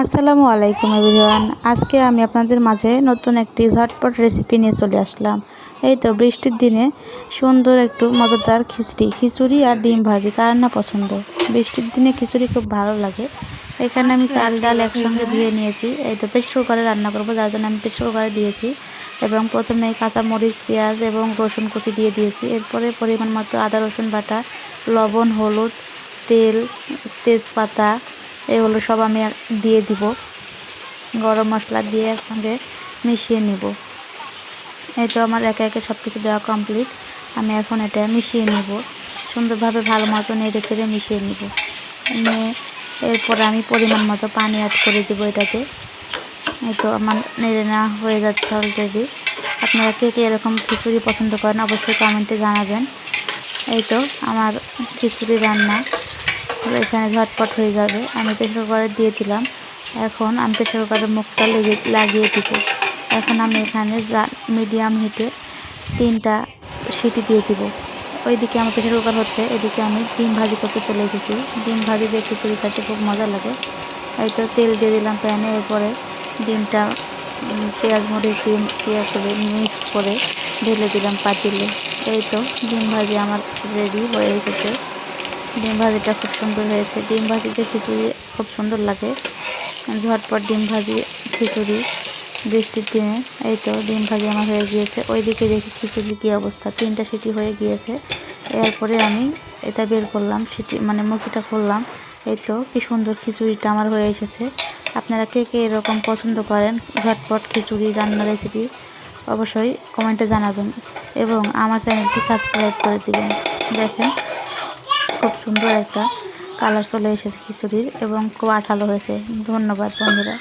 আসসালামু আলাইকুম এভরিওয়ান। আজকে আমি আপনাদের মাঝে নতুন একটি ঝটপট রেসিপি নিয়ে চলে আসলাম। এই তো বৃষ্টির দিনে সুন্দর একটু মজাদার খিচুড়ি আর ডিম ভাজি, কার না পছন্দ। বৃষ্টির দিনে খিচুড়ি খুব ভালো লাগে। এখানে আমি চাল ডাল একসঙ্গে ধুয়ে নিয়েছি। এই তো প্রেসার কুকারে রান্না করবো, যার জন্য আমি প্রেসার কুকারে দিয়েছি এবং প্রথমে কাঁচামরিচ, পেঁয়াজ এবং রসুন কুচি দিয়ে দিয়েছি। এরপরে পরিমাণ মতো আদা রসুন বাটা, লবণ, হলুদ, তেল, তেজপাতা এগুলো সব আমি দিয়ে দিব। গরম মশলা দিয়ে একসঙ্গে মিশিয়ে নিব। এই তো আমার একে একে সব কিছু দেওয়া কমপ্লিট। আমি এখন এটা মিশিয়ে নিব, সুন্দরভাবে ভালো মতো নেড়ে চেড়ে মিশিয়ে নিব। নিয়ে এরপর আমি পরিমাণ মতো পানি অ্যাড করে দেব এটাতে। এই তো আমার নেড়ে নেওয়া হয়ে যাচ্ছে অলরেডি। আপনারা কে কে এরকম খিচুড়ি পছন্দ করেন অবশ্যই কমেন্টে জানাবেন। এই তো আমার খিচুড়ি রান্না এখানে ঝটপট হয়ে যাবে। আমি প্রেসার কুকারে দিয়ে দিলাম। এখন আমি প্রেসার কুকারের মুখটা লাগিয়ে দিব। এখন আমি এখানে মিডিয়াম হিটে 3টা সিটি দিয়ে দিব। ওইদিকে আমার প্রেসার কুকার হচ্ছে, এদিকে আমি ডিম ভাজি করতে চলে এসেছি। ডিম ভাজি দিয়ে খিচুড়ি খেতে খুব মজা লাগে। এই তো তেল দিয়ে দিলাম প্যানে। এরপরে ডিমটা পেঁয়াজ মরিচ দিয়ে করে মিক্স করে ঢেলে দিলাম পাতিলে। এই তো ডিম ভাজি আমার রেডি হয়ে এসেছে। ডিম ভাজিটা খুব সুন্দর হয়েছে। ডিম ভাজিতে খিচুড়ি খুব সুন্দর লাগে। ঝটপট ডিম ভাজি খিচুড়ি বৃষ্টির দিনে। এই তো ডিম ভাজি আমার হয়ে গিয়েছে। ওইদিকে দেখি খিচুড়ি কী অবস্থা, 3টা সিটি হয়ে গিয়েছে। এরপরে আমি এটা বের করলাম, মুখিটা খুললাম। এই তো কি সুন্দর খিচুড়িটা আমার হয়ে এসেছে। আপনারা কে কে এরকম পছন্দ করেন ঝটপট খিচুড়ি রান্নার রেসিপি অবশ্যই কমেন্টে জানাবেন এবং আমার চ্যানেলটি সাবস্ক্রাইব করে দিবেন। দেখেন খুব সুন্দর একটা কালার চলে এসেছে খিচুড়ির এবং খুব আঠালো হয়েছে। ধন্যবাদ বন্ধুরা।